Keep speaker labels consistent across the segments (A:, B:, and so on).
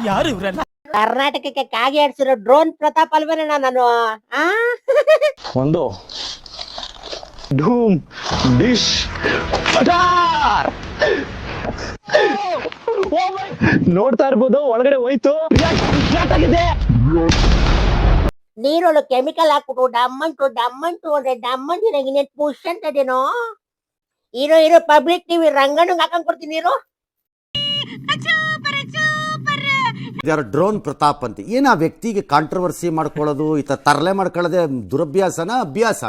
A: ಯಾರು ಇವ್ರಲ್ಲ?
B: ಕರ್ನಾಟಕಕ್ಕೆ ಕಾಗೆ ಆಡ್ಸಿರೋ ಡ್ರೋನ್ ಪ್ರತಾಪ್ ಅಲ್ವೇನಣ್ಣ ನಾನು?
C: ಒಂದು ಧೂಮ್ ಡಿಶ್ ನೋಡ್ತಾ ಇರ್ಬೋದು, ಒಳಗಡೆ ಹೋಯ್ತು.
B: ನೀರೊಳು ಕೆಮಿಕಲ್ ಹಾಕ್ಬಿಟ್ಟು ಡಮ್ಮಂಟು ಅಂದ್ರೆ ಡಮ್ಮಂಟು ಇನ್ನೇನ್ ಪುಷ್ ಅಂತದೇನೋ. ಇರೋ ಪಬ್ಲಿಕ್ ಟಿವಿ ರಂಗಣ್ಣಂಗ್ ಹಾಕೊಂಡ್ ಕೊಡ್ತೀನಿ ನೀರು.
D: ಯಾರು ಡ್ರೋನ್ ಪ್ರತಾಪ್ ಅಂತ ಏನ ಆ ವ್ಯಕ್ತಿಗೆ ಕಾಂಟ್ರವರ್ಸಿ ಮಾಡ್ಕೊಳ್ಳೋದು, ಈತ ತರಲೆ ಮಾಡ್ಕೊಳ್ಳೋದೆ ದುರಭ್ಯಾಸನ ಅಭ್ಯಾಸ?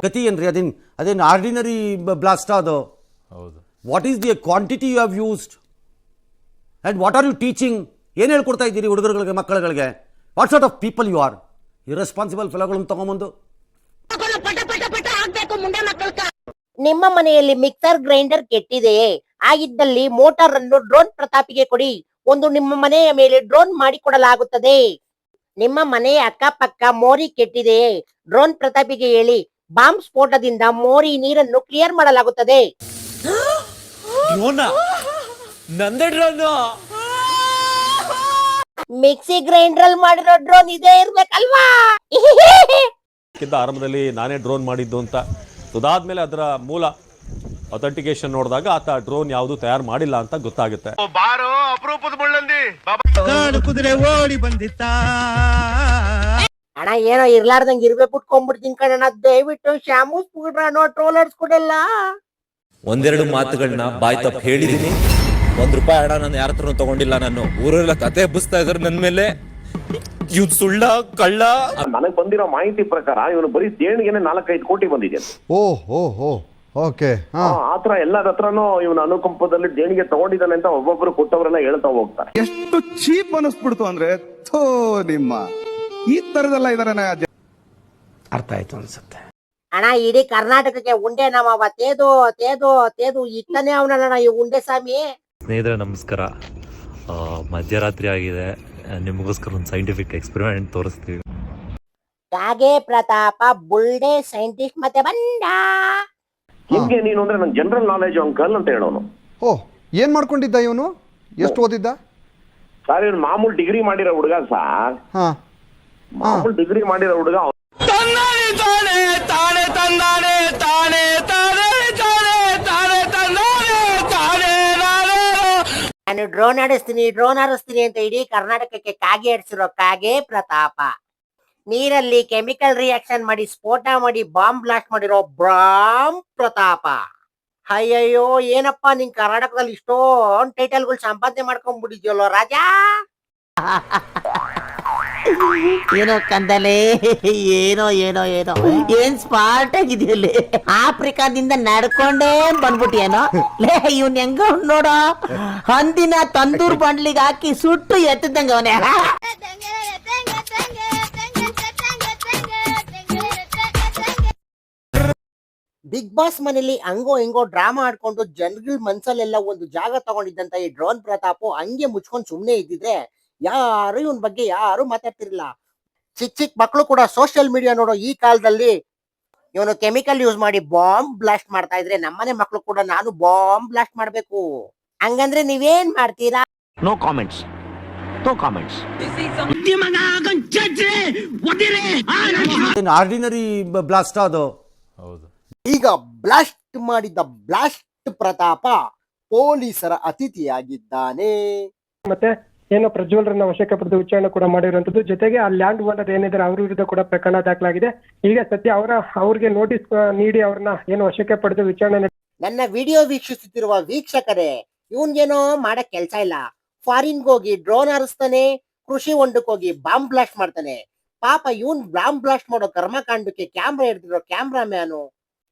D: ಗತಿ ಏನ್ರಿ? ಅದೇನು ಆರ್ಡಿನರಿ ಬ್ಲಾಸ್ಟ್ ಅದು? What is the quantity you have used and what are you teaching? ಏನು ಹೇಳ್ಕೊಡ್ತಾ ಇದ್ದೀರಿ ಹುಡುಗರುಗಳಿಗೆ, ಮಕ್ಕಳುಗಳಿಗೆ? What sort of people you are? Irresponsible ಫೆಲೋಗಳನ್ನು ತಗೊಂಬಂದು
B: ನಿಮ್ಮ ಮನೆಯಲ್ಲಿ ಮಿಕ್ಸರ್ ಗ್ರೈಂಡರ್ ಕೆಟ್ಟಿದೆಯೇ? ಆಗಿದ್ದಲ್ಲಿ ಮೋಟಾರ್ ಅನ್ನು ಡ್ರೋನ್ ಪ್ರತಾಪಿಗೆ ಕೊಡಿ. ಒಂದು ನಿಮ್ಮ ಮನೆಯ ಮೇಲೆ ಡ್ರೋನ್ ಮಾಡಿಕೊಡಲಾಗುತ್ತದೆ. ನಿಮ್ಮ ಮನೆಯ ಅಕ್ಕಪಕ್ಕ ಮೋರಿ ಕೆಟ್ಟಿದೆಯೇ? ಡ್ರೋನ್ ಪ್ರತಾಪಿಗೆ ಹೇಳಿ, ಬಾಂಬ್ ಸ್ಫೋಟದಿಂದ ಮೋರಿ ನೀರನ್ನು ಕ್ಲಿಯರ್ ಮಾಡಲಾಗುತ್ತದೆ. ಮಿಕ್ಸಿ ಗ್ರೈಂಡರ್ ಅಲ್ಲಿ ಮಾಡಿರೋ ಡ್ರೋನ್ ಇದೇ ಇರ್ಬೇಕಲ್ವಾ?
E: ಆರಂಭದಲ್ಲಿ ನಾನೇ ಡ್ರೋನ್ ಮಾಡಿದ್ದು ಅಂತ ಅದಾದ್ಮೇಲೆ ಅದರ ಮೂಲ ಅಥೆಂಟಿಕೇಶನ್ ನೋಡಿದಾಗ ಆತ ಡ್ರೋನ್ ಯಾವುದು ತಯಾರು ಮಾಡಿಲ್ಲ ಅಂತ ಗೊತ್ತಾಗುತ್ತೆ.
B: ಅಣ್ಣ ಏನೋ ಇರ್ಲಾರ್ದಂಗ್ ಇರ್ಬೇಕು ಬಿಟ್ಕೊಂಡ್ಬಿಡ್ತೀನಿ ಕಣ. ದಯವಿಟ್ಟು ಶಾಮೂಸ್ ಬಿಡ್ರಣ, ಟ್ರೋಲರ್ಸ್ ಕೊಡಲ್ಲ.
F: ಒಂದೆರಡು ಮಾತುಗಳನ್ನ ಬಾಯ್ ತಪ್ಪ ಹೇಳಿದೀನಿ. ₹1 ಹಣ ನಾನು ಯಾರ ಹತ್ರ ತಗೊಂಡಿಲ್ಲ. ನಾನು ಊರೆಲ್ಲ ಕತೆ ಹಬ್ಬಿಸ್ತಾ ಇದಾರೆ ನನ್ ಮೇಲೆ. ಇವ್ ಸುಳ್ಳ ಕಳ್ಳ.
G: ನನಗ್ ಬಂದಿರೋ ಮಾಹಿತಿ ಪ್ರಕಾರ ಇವನು ಬರೀ ದೇಣಿಗೆನೆ 4-5 ಕೋಟಿ ಬಂದಿದೆ.
H: ಓಕೆ.
G: ಆತರ ಎಲ್ಲರ ಹತ್ರನೂ ಇವನು ಅನುಕಂಪದಲ್ಲಿ ದೇಣಿಗೆ ತಗೊಂಡಿದ್ದಾನೆ ಅಂತ ಒಬ್ಬೊಬ್ರು ಕೊಟ್ಟವರೆಲ್ಲ ಹೇಳ್ತಾ ಹೋಗ್ತಾರೆ.
H: ಎಷ್ಟು ಚೀಪ್ ಅನಿಸ್ಬಿಡ್ತು ಅಂದ್ರೆ, ಥೋ ನಿಮ್ಮ ಈ ತರದೆಲ್ಲ ಇದಾರೆ.
A: ಅರ್ಥ ಆಯ್ತು ಅನ್ಸುತ್ತೆ.
B: ಅಣ್ಣ ಇಡೀ ಕರ್ನಾಟಕಕ್ಕೆ ಉಂಡೆ ನಮ್ಮವ ತೇದು ತೇದು ತೇದು ಇಟ್ಟನೆ ಅವನಣ್ಣ ಈ ಉಂಡೆ ಸ್ವಾಮಿ.
I: ಸ್ನೇಹಿತರೆ ನಮಸ್ಕಾರ. ಮಧ್ಯರಾತ್ರಿ ಆಗಿದೆ, ನಿಮಗೋಸ್ಕರ ಒಂದು ಸೈಂಟಿಫಿಕ್ ಎಕ್ಸ್ಪೆರಿಮೆಂಟ್ ತೋರಿಸ್ತೀವಿ.
B: ಕಾಗೆ ಪ್ರತಾಪ ಬುಲ್ಡೆ ಸೈಂಟಿಸ್ಟ್ ಮತ್ತೆ ಬಂದ.
G: ಹಿಂಗೆ ನೀನು ಅಂದ್ರೆ ನಂಗೆ ಜನರಲ್ ನಾಲೆಜ್ ಅಂಕಲ್ ಅಂತ ಹೇಳೋನು.
H: ಏನ್ ಮಾಡ್ಕೊಂಡಿದ್ದ ಇವನು? ಎಷ್ಟು ಓದಿದ್ದ
G: ಸರ್? ಇವನು ಮಾಮೂಲು ಡಿಗ್ರಿ ಮಾಡಿರೋ ಹುಡುಗ ಸರ್. ಮಾಮೂಲು ಡಿಗ್ರಿ ಮಾಡಿರೋ ಹುಡುಗ.
B: ನಾನು ಡ್ರೋನ್ ಆಡಿಸ್ತೀನಿ ಅಂತ ಇಡೀ ಕರ್ನಾಟಕಕ್ಕೆ ಕಾಗೆ ಆಡಿಸಿರೋ ಕಾಗೆ ಪ್ರತಾಪ. ನೀರಲ್ಲಿ ಕೆಮಿಕಲ್ ರಿಯಾಕ್ಷನ್ ಮಾಡಿ ಸ್ಫೋಟ ಮಾಡಿ ಬಾಂಬ್ ಬ್ಲಾಸ್ಟ್ ಮಾಡಿರೋ ಬಾಂಬ್ ಪ್ರತಾಪ. ಅಯ್ಯಯ್ಯೋ ಏನಪ್ಪಾ ನಿನ್ ಕರ್ನಾಟಕದಲ್ಲಿ ಇಷ್ಟೊಂದು ಟೈಟಲ್ಗಳು ಸಂಪಾದನೆ ಮಾಡ್ಕೊಂಡ್ಬಿಟ್ಟಿದ್ಯಲ್ಲೋ ರಾಜಾ.
A: ಏನೋ ಕಂದಲೆ, ಏನೋ ಏನೋ ಏನೋ ಏನ್ ಸ್ಮಾರ್ಟ್ ಆಗಿದೆಯಲ್ಲಿ. ಆಫ್ರಿಕಾದಿಂದ ನಡ್ಕೊಂಡೇ ಬಂದ್ಬಿಟ್ಟಿಯೇನೋ ಲೇ. ಇವ್ನ ಹೆಂಗ ನೋಡೋ, ಹಂದಿನ ತಂದೂರ್ ಬಂಡ್ಲಿಗೆ ಹಾಕಿ ಸುಟ್ಟು ಎತ್ತದಂಗ ಅವನೇ. ಬಿಗ್ ಬಾಸ್ ಮನೇಲಿ ಹಂಗೋ ಹಿಂಗೋ ಡ್ರಾಮಾ ಆಡ್ಕೊಂಡು ಜನಗಳ ಮನ್ಸಲ್ಲೆಲ್ಲ ಒಂದು ಜಾಗ ತಗೊಂಡಿದ್ದಂತ ಈ ಡ್ರೋನ್ ಪ್ರತಾಪು ಹಂಗೆ ಮುಚ್ಕೊಂಡು ಸುಮ್ನೆ ಇದ್ದಿದ್ರೆ ಯಾರು ಇವನ್ ಬಗ್ಗೆ ಯಾರು ಮಾತಾಡ್ತಿರ್ಲಿಲ್ಲ. ಚಿಕ್ಕ ಮಕ್ಕಳು ಕೂಡ ಸೋಷಿಯಲ್ ಮೀಡಿಯಾ ನೋಡೋ ಈ ಕಾಲದಲ್ಲಿ ಇವನು ಕೆಮಿಕಲ್ ಯೂಸ್ ಮಾಡಿ ಬಾಂಬ್ ಬ್ಲಾಸ್ಟ್ ಮಾಡ್ತಾ ಇದ್ರೆ ನಮ್ಮನೆ ಮಕ್ಕಳು ಕೂಡ ನಾನು ಬಾಂಬ್ ಬ್ಲಾಸ್ಟ್ ಮಾಡ್ಬೇಕು. ಹಂಗಂದ್ರೆ ನೀವೇನ್ ಮಾಡ್ತೀರಾ?
D: No comments. ಆರ್ಡಿನರಿ ಬ್ಲಾಸ್ಟ್ ಅದು.
B: ಈಗ ಬ್ಲಾಸ್ಟ್ ಮಾಡಿದ್ದ ಬ್ಲಾಸ್ಟ್ ಪ್ರತಾಪ ಪೊಲೀಸರ ಅತಿಥಿಯಾಗಿದ್ದಾನೆ.
J: ಮತ್ತೆ ಏನೋ ಪ್ರಜ್ವಲ್ರನ್ನ ವಶಕ್ಕೆ ಪಡೆದು ವಿಚಾರಣೆ ಕೂಡ ಮಾಡಿರುವಂತದ್ದು. ಜೊತೆಗೆ ಆ ಲ್ಯಾಂಡ್ ಓನರ್ ಏನಿದ್ದಾರೆ ಅವ್ರ ವಿರುದ್ಧ ಕೂಡ ಪ್ರಕರಣ ದಾಖಲಾಗಿದೆ. ಈಗ ಸದ್ಯ ಅವ್ರಿಗೆ ನೋಟಿಸ್ ನೀಡಿ ಅವ್ರನ್ನ ಏನು ವಶಕ್ಕೆ ಪಡೆದು ವಿಚಾರಣೆ.
B: ನನ್ನ ವಿಡಿಯೋ ವೀಕ್ಷಿಸುತ್ತಿರುವ ವೀಕ್ಷಕರೇ, ಇವನ್ಗೇನೋ ಮಾಡಕ್ ಕೆಲ್ಸ ಇಲ್ಲ. ಫಾರಿನ್ಗೆ ಹೋಗಿ ಡ್ರೋನ್ ಹಾರಿಸ್ತಾನೆ, ಕೃಷಿ ಹೊಂಡಕ್ಕೆ ಹೋಗಿ ಬಾಂಬ್ ಬ್ಲಾಸ್ಟ್ ಮಾಡ್ತಾನೆ. ಪಾಪ ಇವನ್ ಬಾಂಬ್ ಬ್ಲಾಸ್ಟ್ ಮಾಡೋ ಕರ್ಮಕಾಂಡಕ್ಕೆ ಕ್ಯಾಮ್ರಾ ಹಿಡಿದಿರೋ ಕ್ಯಾಮ್ರಾಮ್ಯಾನು.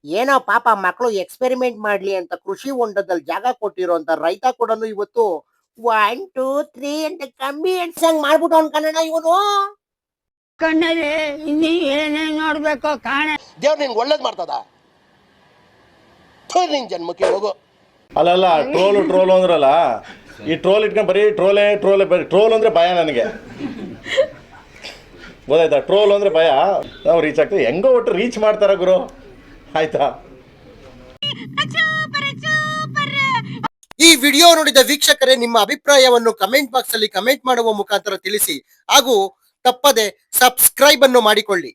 B: ಏನೋ ಪಾಪ ಮಕ್ಕಳು ಎಕ್ಸ್ಪೆರಿಮೆಂಟ್ ಮಾಡ್ಲಿ ಅಂತ ಕೃಷಿ ಹೊಂಡದಲ್ಲಿ ಜಾಗ ಕೊಟ್ಟಿರೋ ಅಂತ ರೈತ ಕೂಡ ಇವತ್ತು 1 2 3 ಅಂತ ಕಮ್ಮಿ ಎಣ್ಸಂಗ್ ಮಾಡ್ಬಿಟ್ಟು ಅನ್ಕಣ್ಣ ಇವನು.
K: ಕಣ್ಣಲ್ಲಿ ಇನ್ನೀ ಏನೇನ್ ನೋಡ್ಬೇಕು ಕಾಣ.
L: ದೇವ್ರು ನಿನ್ಗೆ ಒಳ್ಳೇದ್ ಮಾಡ್ತದ? ನಿನ್ ಜನ್ಮಕ್ಕೆ ಹೋಗು.
C: ಅಲ್ಲಲ್ಲ, ಟ್ರೋಲ್ ಅಂದ್ರಲ್ಲ, ಈ ಟ್ರೋಲ್ ಇಟ್ಕೊಂಡು ಬರೀ ಟ್ರೋಲ್ ಅಂದ್ರೆ ಭಯ ನನಗೆ. ಗೊತ್ತಾಯ್ತಾ? ಟ್ರೋಲ್ ಅಂದ್ರೆ ಭಯ, ನಾವು ರೀಚ್ ಆಗ್ತೀವಿ. ಹೆಂಗೋ ಒಟ್ಟು ರೀಚ್ ಮಾಡ್ತಾರ ಗುರು, ಆಯ್ತಾ?
B: ಈ ವಿಡಿಯೋ ನೋಡಿದ ವೀಕ್ಷಕರೇ, ನಿಮ್ಮ ಅಭಿಪ್ರಾಯವನ್ನು ಕಮೆಂಟ್ ಬಾಕ್ಸ್ ಅಲ್ಲಿ ಕಮೆಂಟ್ ಮಾಡುವ ಮುಖಾಂತರ ತಿಳಿಸಿ ಹಾಗೂ ತಪ್ಪದೆ ಸಬ್ಸ್ಕ್ರೈಬ್ ಅನ್ನು ಮಾಡಿಕೊಳ್ಳಿ.